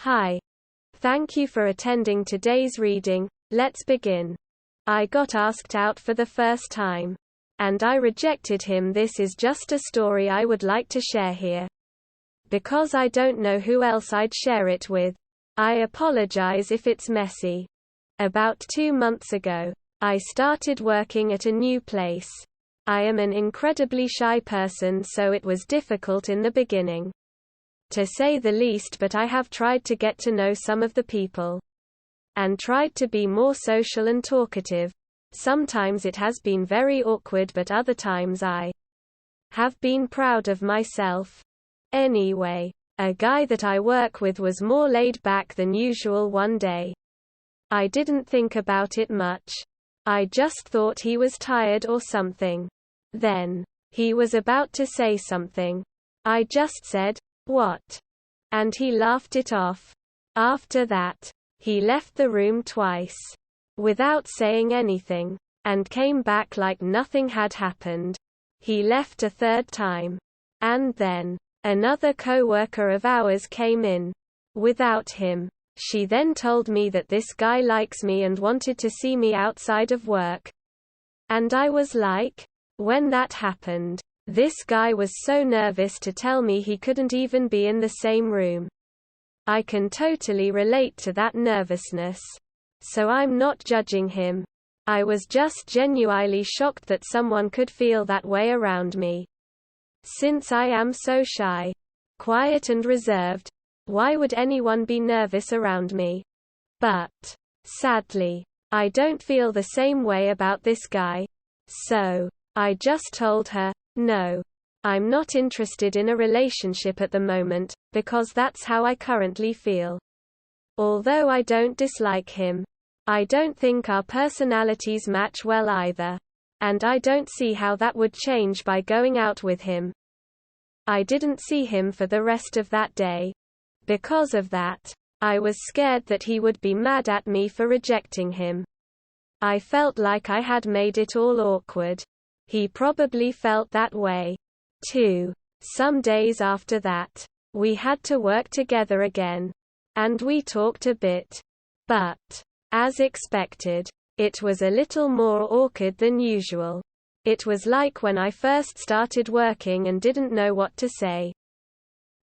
Hi. Thank you for attending today's reading. Let's begin. I got asked out for the first time. And I rejected him. This is just a story I would like to share here. Because I don't know who else I'd share it with. I apologize if it's messy. About 2 months ago, I started working at a new place. I am an incredibly shy person, so it was difficult in the beginning, to say the least, but I have tried to get to know some of the people and tried to be more social and talkative. Sometimes it has been very awkward, but other times I have been proud of myself. Anyway, a guy that I work with was more laid back than usual one day. I didn't think about it much. I just thought he was tired or something. Then, he was about to say something. I just said, "What?" And he laughed it off. After that, he left the room twice, without saying anything, and came back like nothing had happened. He left a third time. And then, another coworker of ours came in. Without him. She then told me that this guy likes me and wanted to see me outside of work. And I was like, when that happened, this guy was so nervous to tell me he couldn't even be in the same room. I can totally relate to that nervousness. So I'm not judging him. I was just genuinely shocked that someone could feel that way around me. Since I am so shy, quiet and reserved, why would anyone be nervous around me? But, sadly, I don't feel the same way about this guy. So, I just told her, no. I'm not interested in a relationship at the moment, because that's how I currently feel. Although I don't dislike him, I don't think our personalities match well either. And I don't see how that would change by going out with him. I didn't see him for the rest of that day. Because of that, I was scared that he would be mad at me for rejecting him. I felt like I had made it all awkward. He probably felt that way, too. Some days after that, we had to work together again. And we talked a bit. But, as expected, it was a little more awkward than usual. It was like when I first started working and didn't know what to say.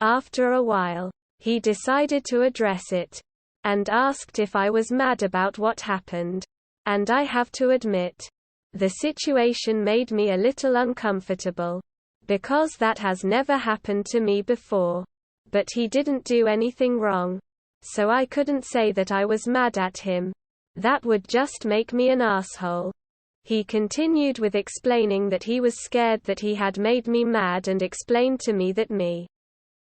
After a while, he decided to address it, and asked if I was mad about what happened. And I have to admit, the situation made me a little uncomfortable. Because that has never happened to me before. But he didn't do anything wrong. So I couldn't say that I was mad at him. That would just make me an asshole. He continued with explaining that he was scared that he had made me mad, and explained to me that me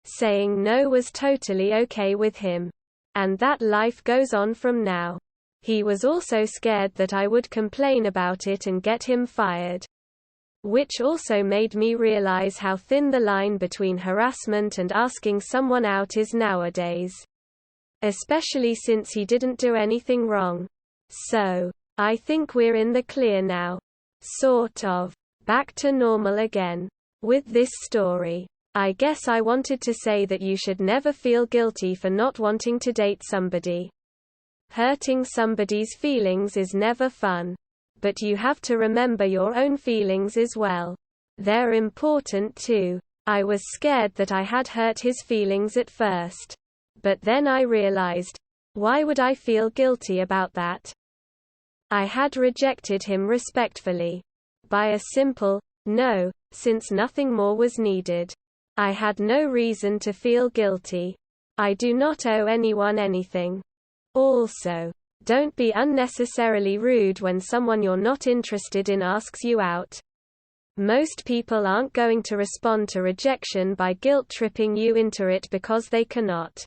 saying no was totally okay with him. And that life goes on from now. He was also scared that I would complain about it and get him fired. Which also made me realize how thin the line between harassment and asking someone out is nowadays. Especially since he didn't do anything wrong. So, I think we're in the clear now. Sort of. Back to normal again. With this story, I guess I wanted to say that you should never feel guilty for not wanting to date somebody. Hurting somebody's feelings is never fun. But you have to remember your own feelings as well. They're important too. I was scared that I had hurt his feelings at first. But then I realized, why would I feel guilty about that? I had rejected him respectfully. By a simple, no, since nothing more was needed. I had no reason to feel guilty. I do not owe anyone anything. Also, don't be unnecessarily rude when someone you're not interested in asks you out. Most people aren't going to respond to rejection by guilt-tripping you into it because they cannot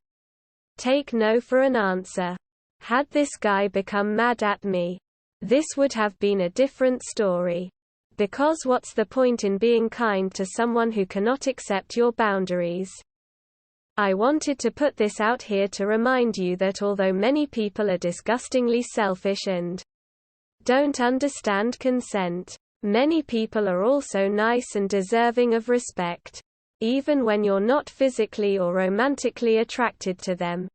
take no for an answer. Had this guy become mad at me, this would have been a different story. Because what's the point in being kind to someone who cannot accept your boundaries? I wanted to put this out here to remind you that although many people are disgustingly selfish and don't understand consent, many people are also nice and deserving of respect. Even when you're not physically or romantically attracted to them.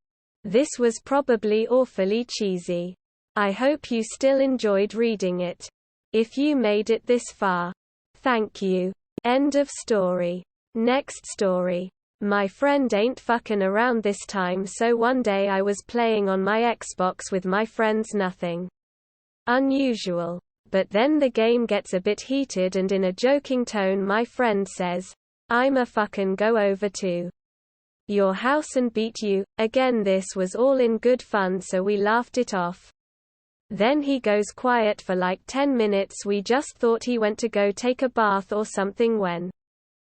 This was probably awfully cheesy. I hope you still enjoyed reading it. If you made it this far. Thank you. End of story. Next story. My friend ain't fucking around this time, so one day I was playing on my Xbox with my friends, nothing unusual. But then the game gets a bit heated and in a joking tone my friend says, "I'ma fucking go over to your house and beat you." Again, this was all in good fun, so we laughed it off. Then he goes quiet for like 10 minutes. We just thought he went to go take a bath or something when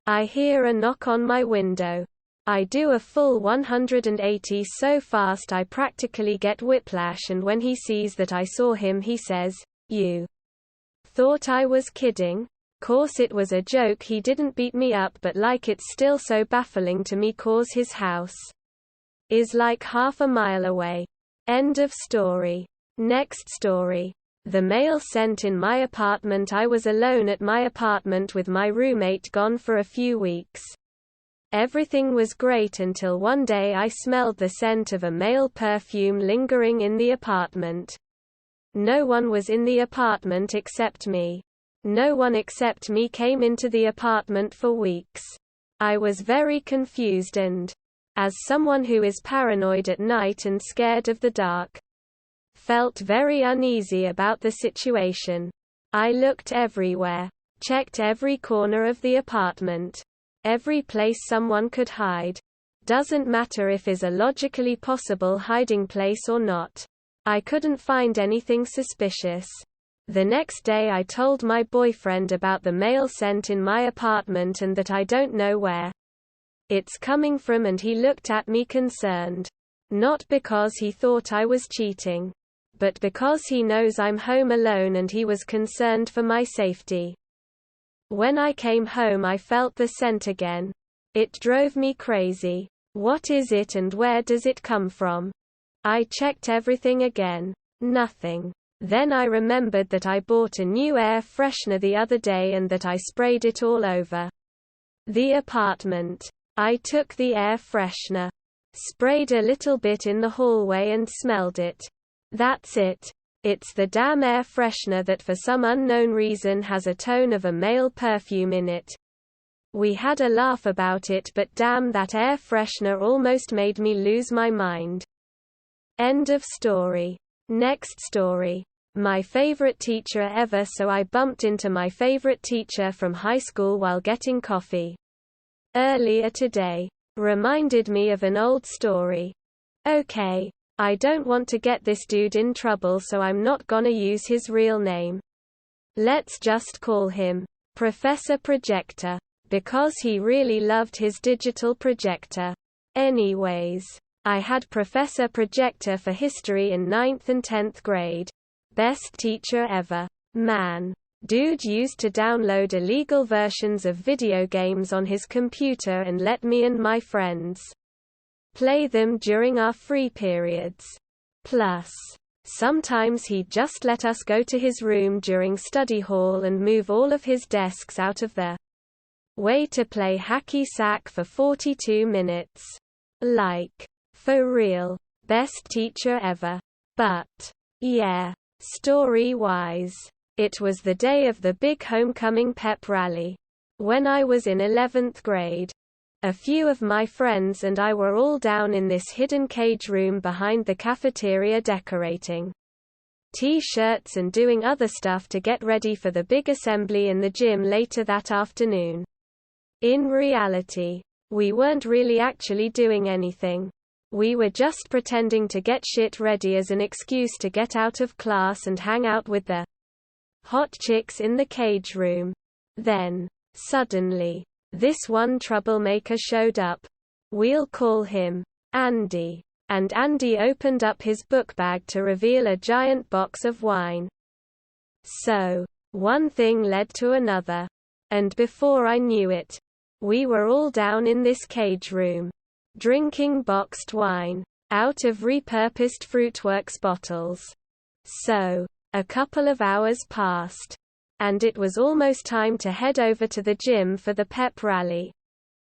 I hear a knock on my window. I do a full 180 so fast I practically get whiplash, and when he sees that I saw him he says, "You thought I was kidding?" Course it was a joke, he didn't beat me up, but like it's still so baffling to me cause his house is like half a mile away. End of story. Next story. The mail sent in my apartment. I was alone at my apartment with my roommate gone for a few weeks. Everything was great until one day I smelled the scent of a male perfume lingering in the apartment. No one was in the apartment except me. No one except me came into the apartment for weeks. I was very confused and, as someone who is paranoid at night and scared of the dark, felt very uneasy about the situation. I looked everywhere, checked every corner of the apartment, every place someone could hide. Doesn't matter if is a logically possible hiding place or not. I couldn't find anything suspicious. The next day I told my boyfriend about the mail scent in my apartment and that I don't know where it's coming from, and he looked at me concerned. Not because he thought I was cheating, but because he knows I'm home alone and he was concerned for my safety. When I came home I felt the scent again. It drove me crazy. What is it and where does it come from? I checked everything again. Nothing. Then I remembered that I bought a new air freshener the other day and that I sprayed it all over the apartment. I took the air freshener, sprayed a little bit in the hallway and smelled it. That's it. It's the damn air freshener that for some unknown reason has a tone of a male perfume in it. We had a laugh about it, but damn, that air freshener almost made me lose my mind. End of story. Next story. My favorite teacher ever. So I bumped into my favorite teacher from high school while getting coffee earlier today. Reminded me of an old story. Okay, I don't want to get this dude in trouble, so I'm not gonna use his real name. Let's just call him Professor Projector, because he really loved his digital projector. Anyways, I had Professor Projector for history in 9th and 10th grade. Best teacher ever. Man. Dude used to download illegal versions of video games on his computer and let me and my friends play them during our free periods. Plus, sometimes he'd just let us go to his room during study hall and move all of his desks out of the way to play hacky sack for 42 minutes. Like, for real. Best teacher ever. But, yeah, story-wise, it was the day of the big homecoming pep rally. When I was in 11th grade. A few of my friends and I were all down in this hidden cage room behind the cafeteria decorating T-shirts and doing other stuff to get ready for the big assembly in the gym later that afternoon. In reality, we weren't really actually doing anything. We were just pretending to get shit ready as an excuse to get out of class and hang out with the hot chicks in the cage room. Then, suddenly, this one troublemaker showed up. We'll call him Andy. And Andy opened up his book bag to reveal a giant box of wine. So, one thing led to another. And before I knew it, we were all down in this cage room, drinking boxed wine, out of repurposed Fruitworks bottles. So, a couple of hours passed. And it was almost time to head over to the gym for the pep rally.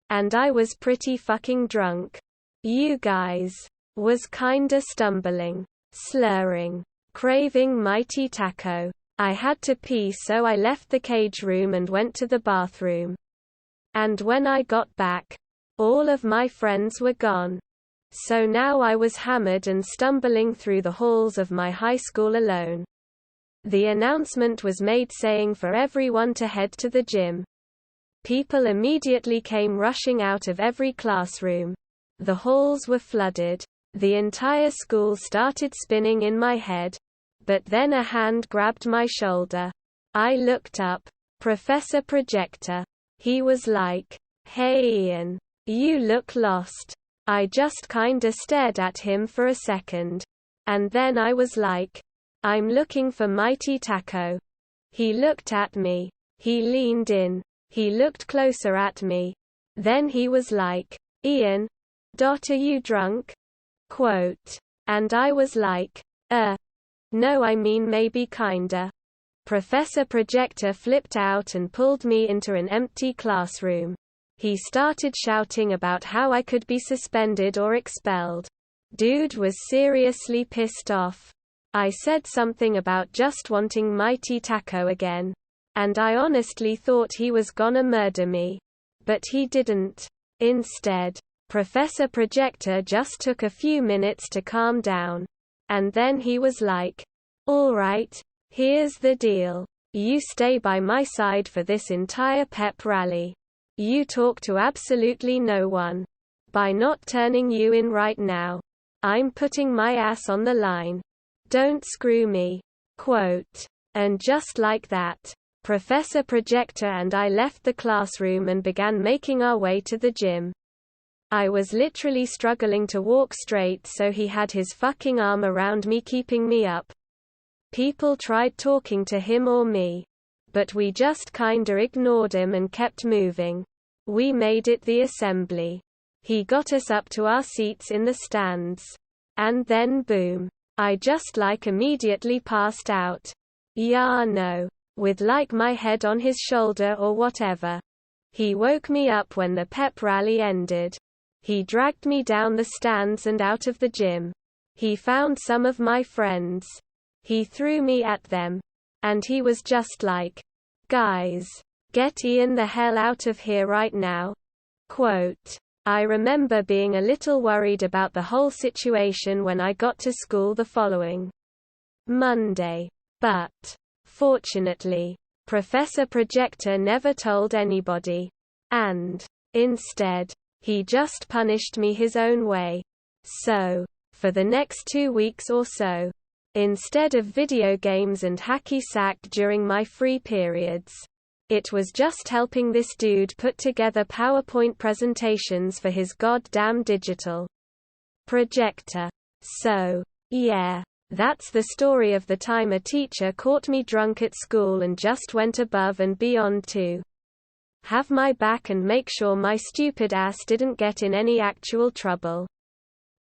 And I was pretty fucking drunk. You guys Was kinda stumbling, slurring, craving Mighty Taco. I had to pee, so I left the cage room and went to the bathroom. And when I got back, all of my friends were gone. So now I was hammered and stumbling through the halls of my high school alone. The announcement was made saying for everyone to head to the gym. People immediately came rushing out of every classroom. The halls were flooded. The entire school started spinning in my head. But then a hand grabbed my shoulder. I looked up. Professor Projector. He was like, "Hey Ian. You look lost." I just kinda stared at him for a second. And then I was like, "I'm looking for Mighty Taco." He looked at me. He leaned in. He looked closer at me. Then he was like, "Ian. Are you drunk?" Quote. And I was like, no, I mean maybe kinda. Professor Projector flipped out and pulled me into an empty classroom. He started shouting about how I could be suspended or expelled. Dude was seriously pissed off. I said something about just wanting Mighty Taco again. And I honestly thought he was gonna murder me. But he didn't. Instead, Professor Projector just took a few minutes to calm down. And then he was like, "Alright, here's the deal. You stay by my side for this entire pep rally. You talk to absolutely no one. By not turning you in right now, I'm putting my ass on the line. Don't screw me." Quote. And just like that, Professor Projector and I left the classroom and began making our way to the gym. I was literally struggling to walk straight, so he had his fucking arm around me keeping me up. People tried talking to him or me. But we just kinda ignored him and kept moving. We made it the assembly. He got us up to our seats in the stands. And then boom. I just immediately passed out. Yeah, no. With my head on his shoulder or whatever. He woke me up when the pep rally ended. He dragged me down the stands and out of the gym. He found some of my friends. He threw me at them. And he was just like, "Guys, get Ian the hell out of here right now." Quote. I remember being a little worried about the whole situation when I got to school the following Monday. But, fortunately, Professor Projector never told anybody. And, instead, he just punished me his own way. So, for the next 2 weeks or so, instead of video games and hacky sack during my free periods, it was just helping this dude put together PowerPoint presentations for his goddamn digital projector. So, yeah, that's the story of the time a teacher caught me drunk at school and just went above and beyond to have my back and make sure my stupid ass didn't get in any actual trouble.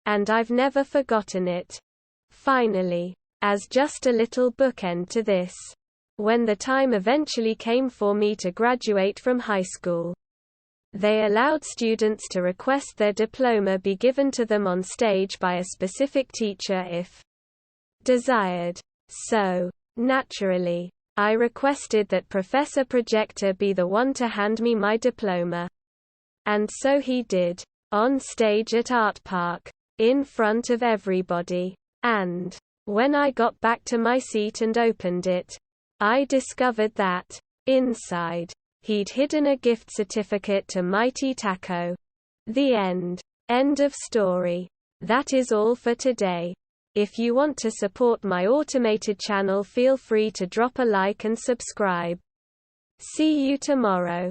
And I've never forgotten it. Finally, as just a little bookend to this, when the time eventually came for me to graduate from high school, they allowed students to request their diploma be given to them on stage by a specific teacher if desired. So, naturally, I requested that Professor Projector be the one to hand me my diploma. And so he did, on stage at Art Park, in front of everybody. And when I got back to my seat and opened it, I discovered that, inside, he'd hidden a gift certificate to Mighty Taco. The end. End of story. That is all for today. If you want to support my automated channel, feel free to drop a like and subscribe. See you tomorrow.